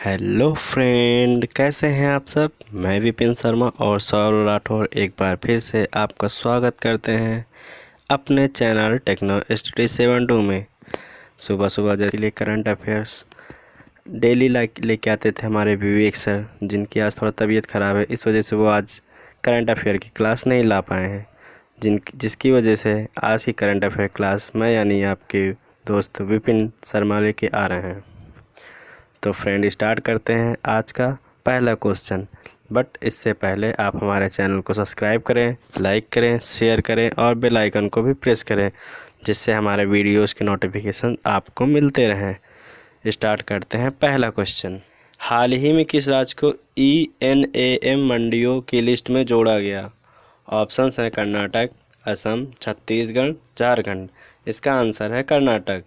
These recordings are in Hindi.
हेलो फ्रेंड, कैसे हैं आप सब। मैं विपिन शर्मा और सौरभ राठौर एक बार फिर से आपका स्वागत करते हैं अपने चैनल टेक्नो स्टडी 72 में। सुबह सुबह जैसे लिए करंट अफेयर्स डेली लेके आते थे हमारे विवेक सर, जिनकी आज थोड़ा तबीयत ख़राब है, इस वजह से वो आज करंट अफेयर की क्लास नहीं ला पाए हैं, जिसकी वजह से आज की करंट अफेयर क्लास मैं यानी आपके दोस्त विपिन शर्मा लेके आ रहे हैं। तो फ्रेंड, स्टार्ट करते हैं आज का पहला क्वेश्चन। बट इससे पहले आप हमारे चैनल को सब्सक्राइब करें, लाइक करें, शेयर करें और बेल आइकन को भी प्रेस करें, जिससे हमारे वीडियोस के नोटिफिकेशन आपको मिलते रहें। स्टार्ट करते हैं पहला क्वेश्चन। हाल ही में किस राज्य को ENAM मंडियों की लिस्ट में जोड़ा गया। ऑप्शंस हैं कर्नाटक, असम, छत्तीसगढ़, झारखंड। इसका आंसर है कर्नाटक।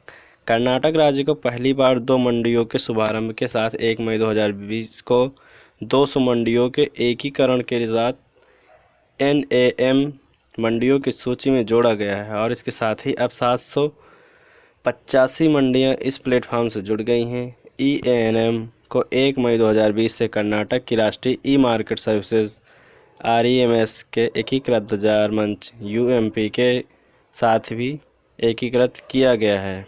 कर्नाटक राज्य को पहली बार 2 मंडियों के शुभारंभ के साथ 1 मई 2020 को 200 मंडियों के एकीकरण के साथ NAM मंडियों की सूची में जोड़ा गया है और इसके साथ ही अब 785 मंडियां इस प्लेटफॉर्म से जुड़ गई हैं। ENAM को 1 मई 2020 से कर्नाटक की राष्ट्रीय ई-मार्केट सर्विसेज REMS के एकीकृत बाजार मंच UMP के साथ भी एकीकृत किया गया है।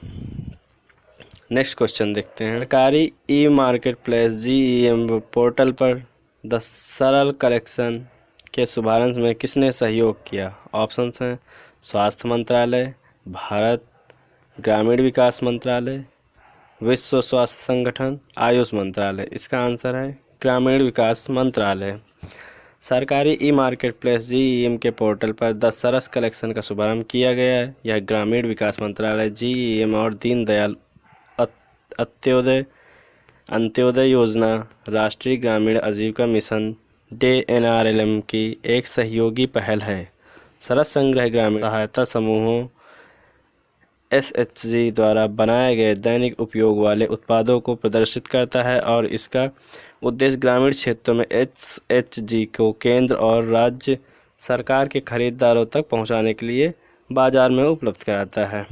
नेक्स्ट क्वेश्चन देखते हैं। सरकारी ई मार्केट प्लेस GEM पोर्टल पर द सरल कलेक्शन के शुभारंभ में किसने सहयोग किया। ऑप्शंस हैं स्वास्थ्य मंत्रालय, भारत ग्रामीण विकास मंत्रालय, विश्व स्वास्थ्य संगठन, आयुष मंत्रालय। इसका आंसर है ग्रामीण विकास मंत्रालय। सरकारी ई मार्केट प्लेस GEM के पोर्टल पर 10 सरस कलेक्शन का शुभारंभ किया गया है। यह ग्रामीण विकास मंत्रालय GEM और दीनदयाल अंत्योदय योजना, राष्ट्रीय ग्रामीण आजीविका मिशन NRLM की एक सहयोगी पहल है। सरस संग्रह ग्रामीण सहायता समूहों SHG द्वारा बनाए गए दैनिक उपयोग वाले उत्पादों को प्रदर्शित करता है और इसका उद्देश्य ग्रामीण क्षेत्रों में SHG को केंद्र और राज्य सरकार के खरीदारों तक पहुंचाने के लिए बाजार में उपलब्ध कराता है।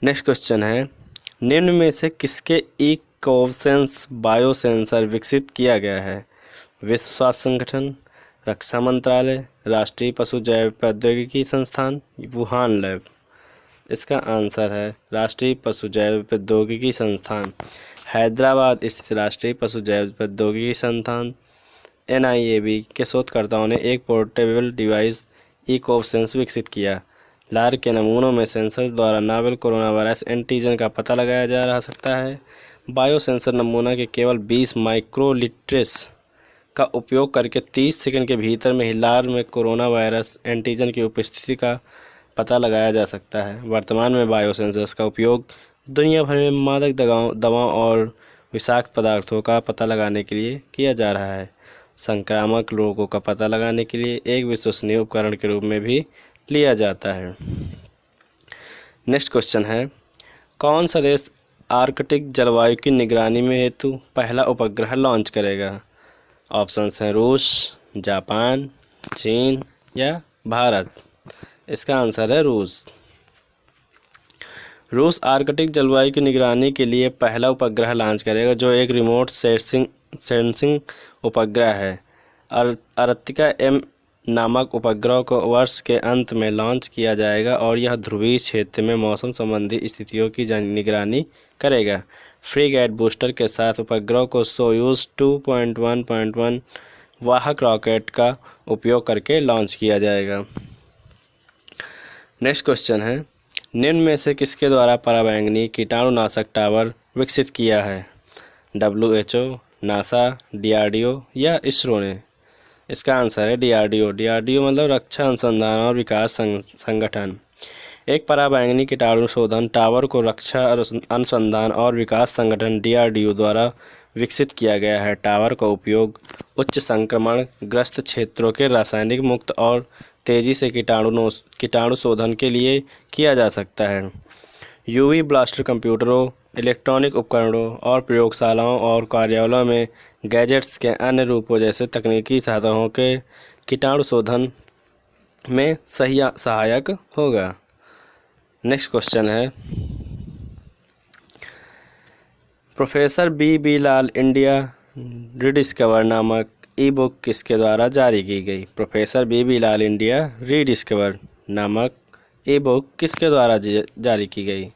नेक्स्ट क्वेश्चन है। निम्न में से किसके ई-कोवैक्स बायोसेंसर विकसित किया गया है। विश्व स्वास्थ्य संगठन, रक्षा मंत्रालय, राष्ट्रीय पशु जैव प्रौद्योगिकी संस्थान, वुहान लैब। इसका आंसर है राष्ट्रीय पशु जैव प्रौद्योगिकी संस्थान। हैदराबाद स्थित राष्ट्रीय पशु जैव प्रौद्योगिकी संस्थान NIAB के शोधकर्ताओं ने एक पोर्टेबल डिवाइस ई-कोवैक्स विकसित किया। लार के नमूनों में सेंसर द्वारा नावेल कोरोना वायरस एंटीजन का पता लगाया जा सकता है। बायोसेंसर नमूना के केवल 20 माइक्रोलीटर्स का उपयोग करके 30 सेकंड के भीतर में ही लार में कोरोना वायरस एंटीजन की उपस्थिति का पता लगाया जा सकता है। वर्तमान में बायोसेंसर्स का उपयोग दुनिया भर में मादक दवाओं और विषाक्त पदार्थों का पता लगाने के लिए किया जा रहा है। संक्रामक रोगों का पता लगाने के लिए एक विश्वसनीय उपकरण के रूप में भी लिया जाता है। नेक्स्ट क्वेश्चन है। कौन सा देश आर्कटिक जलवायु की निगरानी में हेतु पहला उपग्रह लॉन्च करेगा। ऑप्शंस हैं रूस, जापान, चीन या भारत। इसका आंसर है रूस। रूस आर्कटिक जलवायु की निगरानी के लिए पहला उपग्रह लॉन्च करेगा, जो एक रिमोट सेंसिंग उपग्रह है। अर्कटिका M नामक उपग्रह को वर्ष के अंत में लॉन्च किया जाएगा और यह ध्रुवीय क्षेत्र में मौसम संबंधी स्थितियों की निगरानी करेगा। फ्रीगेट बूस्टर के साथ उपग्रह को सोयूज 2.1.1 वाहक रॉकेट का उपयोग करके लॉन्च किया जाएगा। नेक्स्ट क्वेश्चन है। निम्न में से किसके द्वारा पराबैंगनी कीटाणुनाशक टावर विकसित किया है। WHO, नासा, DRDO या इसरो ने। इसका आंसर है DRDO मतलब रक्षा अनुसंधान और विकास संगठन। एक पराबैंगनी कीटाणु शोधन टावर को रक्षा अनुसंधान और विकास संगठन DRDO द्वारा विकसित किया गया है। टावर का उपयोग उच्च संक्रमण ग्रस्त क्षेत्रों के रासायनिक मुक्त और तेजी से कीटाणु शोधन के लिए किया जा सकता है। UV ब्लास्टर कंप्यूटरों, इलेक्ट्रॉनिक उपकरणों और प्रयोगशालाओं और कार्यालयों में गैजेट्स के अन्य रूपों जैसे तकनीकी साधनों के कीटाणु शोधन में सहायक होगा। नेक्स्ट क्वेश्चन है। प्रोफेसर बी लाल इंडिया रीडिस्कवर नामक ई बुक किसके द्वारा जारी की गई? प्रोफेसर बी लाल इंडिया रीडिस्कवर नामक ई बुक किसके द्वारा जारी की गई?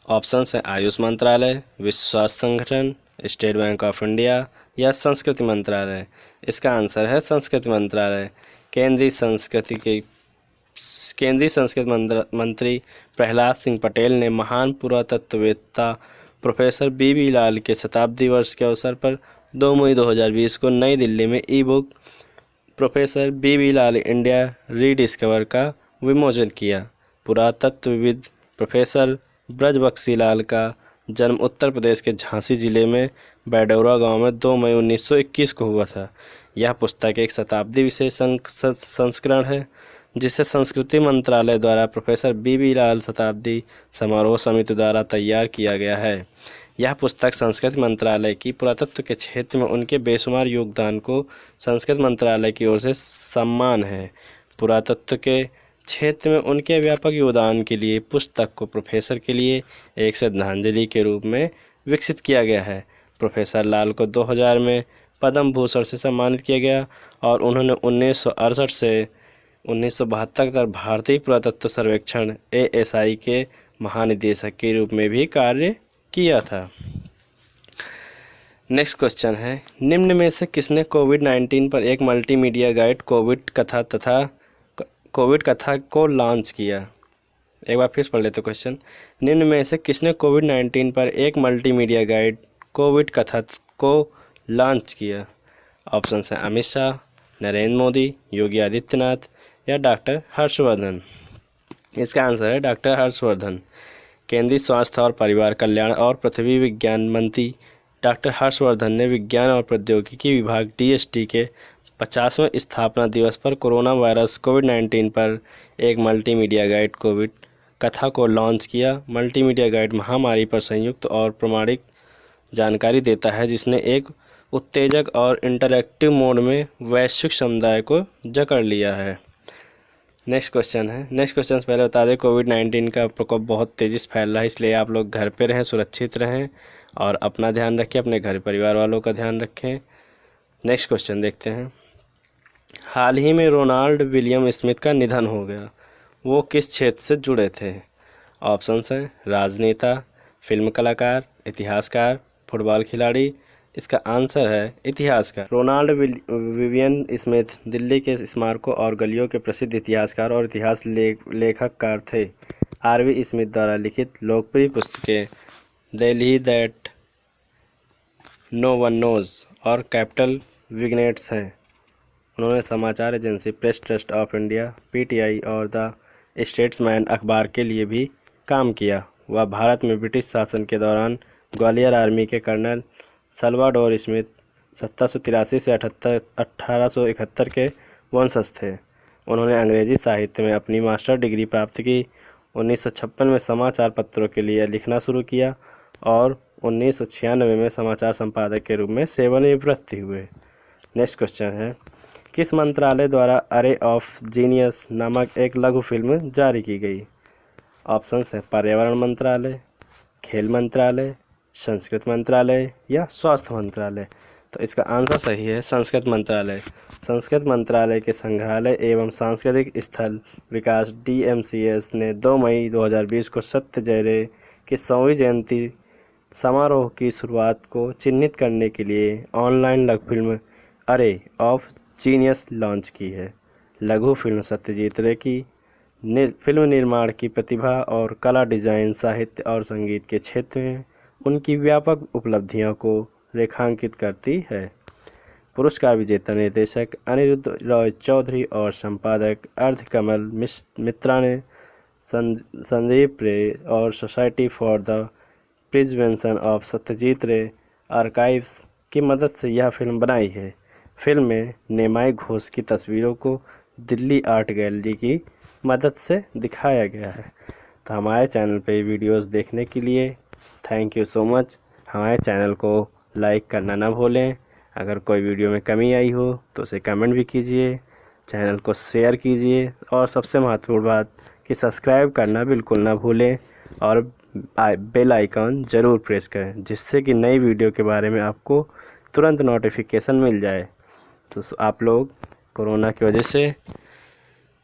ऑप्शंस हैं आयुष मंत्रालय, विश्व स्वास्थ्य संगठन, स्टेट बैंक ऑफ इंडिया या संस्कृति मंत्रालय। इसका आंसर है संस्कृति मंत्रालय। केंद्रीय संस्कृति मंत्री प्रहलाद सिंह पटेल ने महान पुरातत्ववेत्ता प्रोफेसर बी लाल के शताब्दी वर्ष के अवसर पर 2 मई 2020 को नई दिल्ली में ई बुक प्रोफेसर बी लाल इंडिया रीडिस्कवर का विमोचन किया। पुरातत्वविद प्रोफेसर ब्रजबक्सी लाल का जन्म उत्तर प्रदेश के झांसी जिले में बैडौरा गांव में 2 मई 1921 को हुआ था। यह पुस्तक एक शताब्दी विशेष संस्करण है जिसे संस्कृति मंत्रालय द्वारा प्रोफेसर बी लाल शताब्दी समारोह समिति द्वारा तैयार किया गया है। यह पुस्तक संस्कृति मंत्रालय की पुरातत्व के क्षेत्र में उनके बेशुमार योगदान को संस्कृति मंत्रालय की ओर से सम्मान है। पुरातत्व के क्षेत्र में उनके व्यापक योगदान के लिए पुस्तक को प्रोफेसर के लिए एक श्रद्धांजलि के रूप में विकसित किया गया है। प्रोफेसर लाल को 2000 में पद्म भूषण से सम्मानित किया गया और उन्होंने 1968 से 1972 तक भारतीय पुरातत्व सर्वेक्षण ASI के महानिदेशक के रूप में भी कार्य किया था। नेक्स्ट क्वेश्चन है, निम्न में से किसने कोविड-19 पर एक मल्टीमीडिया गाइड कोविड कथा को लॉन्च किया? एक बार फिर पढ़ लेते क्वेश्चन। निम्न में से किसने कोविड-19 पर एक मल्टीमीडिया गाइड कोविड कथा को लॉन्च किया? ऑप्शन है अमित शाह, नरेंद्र मोदी, योगी आदित्यनाथ या डॉक्टर हर्षवर्धन। इसका आंसर है डॉक्टर हर्षवर्धन। केंद्रीय स्वास्थ्य और परिवार कल्याण और पृथ्वी विज्ञान मंत्री डॉक्टर हर्षवर्धन ने विज्ञान और प्रौद्योगिकी विभाग DST के 50वें स्थापना दिवस पर कोरोना वायरस कोविड-19 पर एक मल्टीमीडिया गाइड कोविड कथा को लॉन्च किया। मल्टीमीडिया गाइड महामारी पर संयुक्त और प्रामाणिक जानकारी देता है जिसने एक उत्तेजक और इंटरैक्टिव मोड में वैश्विक समुदाय को जकड़ लिया है। नेक्स्ट क्वेश्चन पहले बता दें, कोविड-19 का प्रकोप बहुत तेज़ी से फैल रहा है, इसलिए आप लोग घर पे रहें, सुरक्षित रहें और अपना ध्यान रखें, अपने घर परिवार वालों का ध्यान रखें। नेक्स्ट क्वेश्चन देखते हैं। हाल ही में रोनाल्ड विलियम स्मिथ का निधन हो गया, वो किस क्षेत्र से जुड़े थे? ऑप्शंस हैं राजनेता, फिल्म कलाकार, इतिहासकार, फुटबॉल खिलाड़ी। इसका आंसर है इतिहासकार। रोनाल्ड विवियन स्मिथ दिल्ली के स्मारकों और गलियों के प्रसिद्ध इतिहासकार और इतिहास लेखककार थे। RV स्मिथ द्वारा लिखित लोकप्रिय पुस्तकें Delhi that no one knows और कैपिटल विग्नेट्स हैं। उन्होंने समाचार agency press trust of India PTI और द स्टेट्समैन अखबार के लिए भी काम किया। वह भारत में ब्रिटिश शासन के दौरान ग्वालियर आर्मी के कर्नल सल्वाडोर स्मिथ 1783 से 1871 के वंशज थे। उन्होंने अंग्रेजी साहित्य में अपनी मास्टर डिग्री प्राप्त की। 1956 में समाचार पत्रों के लिए लिखना शुरू किया और 1996 में समाचार संपादक के रूप में सेवानिवृत्त हुए। नेक्स्ट क्वेश्चन है, किस मंत्रालय द्वारा अरे ऑफ जीनियस नामक एक लघु फिल्म जारी की गई? ऑप्शंस है पर्यावरण मंत्रालय, खेल मंत्रालय, संस्कृति मंत्रालय या स्वास्थ्य मंत्रालय। तो इसका आंसर सही है संस्कृति मंत्रालय। संस्कृति मंत्रालय के संग्रहालय एवं सांस्कृतिक स्थल विकास DMCS ने 2 मई 2020 को सत्य रे की 100वीं जयंती समारोह की शुरुआत को चिन्हित करने के लिए ऑनलाइन लघु फिल्म अरे ऑफ जीनियस लॉन्च की है। लघु फिल्म सत्यजीत रे की फिल्म निर्माण की प्रतिभा और कला, डिजाइन, साहित्य और संगीत के क्षेत्र में उनकी व्यापक उपलब्धियों को रेखांकित करती है। पुरस्कार विजेता निर्देशक अनिरुद्ध रॉय चौधरी और संपादक अर्धकमल मित्रा ने संदीप रे और society for the preservation of Satyajit रे आर्काइव्स की मदद से यह फिल्म बनाई है। फिल्म में नेमाई घोष की तस्वीरों को दिल्ली आर्ट गैलरी की मदद से दिखाया गया है। तो हमारे चैनल पे वीडियोस देखने के लिए थैंक यू सो मच। हमारे चैनल को लाइक करना ना भूलें। अगर कोई वीडियो में कमी आई हो तो उसे कमेंट भी कीजिए, चैनल को शेयर कीजिए और सबसे महत्वपूर्ण बात कि सब्सक्राइब करना बिल्कुल ना भूलें और बेल आइकन ज़रूर प्रेस करें, जिससे कि नई वीडियो के बारे में आपको तुरंत नोटिफिकेशन मिल जाए। तो आप लोग कोरोना की वजह से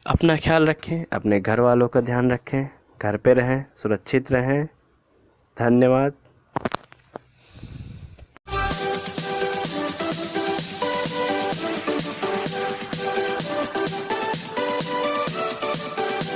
अपना ख्याल रखें, अपने घर वालों का ध्यान रखें, घर पे रहें, सुरक्षित रहें। धन्यवाद।